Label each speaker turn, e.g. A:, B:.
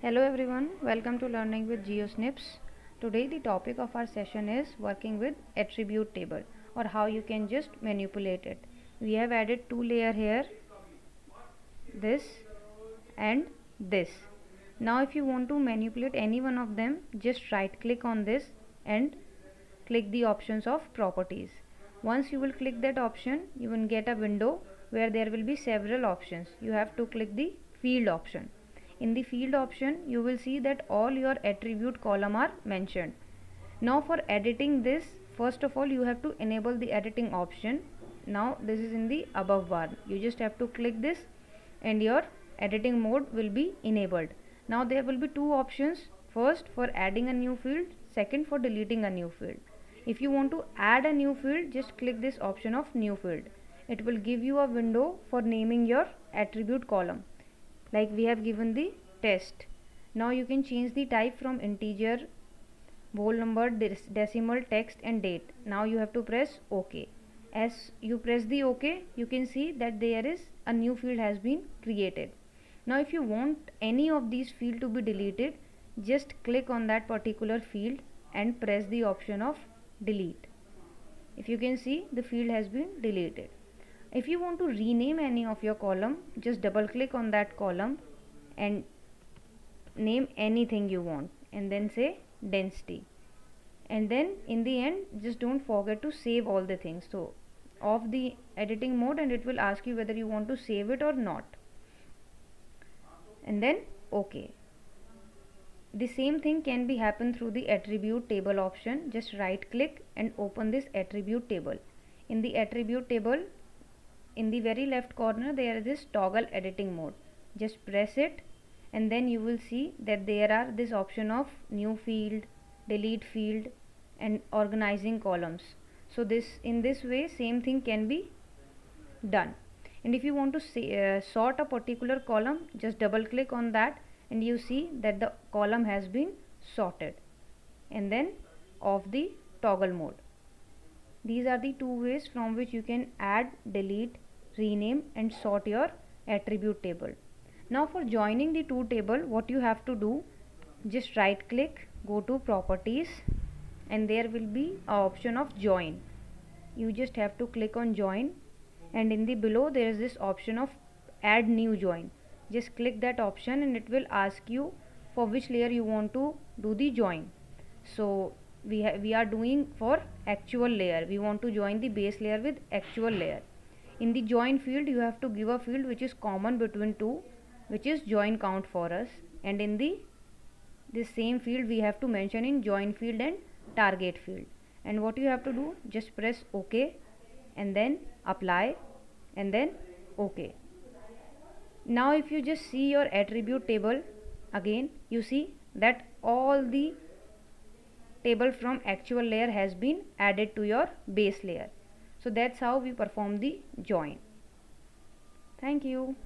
A: Hello everyone, welcome to Learning with GeoSnips. Today the topic of our session is working with attribute table or how you can just manipulate it. We have added two layers here, this and this. Now if you want to manipulate any one of them, just right click on this and click the options of properties. Once you will click that option, you will get a window where there will be several options. You have to click the field option. In the field option, you will see that all your attribute column are mentioned. Now for editing this, first of all you have to enable the editing option. Now this is in the above bar. You just have to click this and your editing mode will be enabled. Now there will be two options. First for adding a new field, second for deleting a new field. If you want to add a new field, just click this option of new field. It will give you a window for naming your attribute column. Like we have given the test. Now you can change the type from integer, whole number, decimal, text and date. Now you have to press OK. As you press the OK, you can see that there is a new field has been created. Now if you want any of these field to be deleted, just click on that particular field and press the option of delete. If you can see, the field has been deleted. If you want to rename any of your column, just double click on that column and name anything you want and then say density, and then in the end just don't forget to save all the things. So off the editing mode and it will ask you whether you want to save it or not, and then OK. The same thing can be happen through the attribute table option. Just right click and open this attribute table. In the attribute table, in the very left corner there is this toggle editing mode. Just press it and then you will see that there are this option of new field, delete field and organizing columns. So in this way same thing can be done. And if you want to sort a particular column, just double click on that and you see that the column has been sorted, and then off the toggle mode. These are the two ways from which you can add, delete, rename and sort your attribute table. Now for joining the two table, what you have to do, just right click, go to properties and there will be an option of join. You just have to click on join, and in the below there is this option of add new join. Just click that option and it will ask you for which layer you want to do the join. So we are doing for actual layer. We want to join the base layer with actual layer. In the join field you have to give a field which is common between two, which is join count for us, and in this same field we have to mention in join field and target field. And what you have to do, just press OK and then apply and then OK. Now if you just see your attribute table again, you see that all the table from actual layer has been added to your base layer. So that's how we perform the join. Thank you.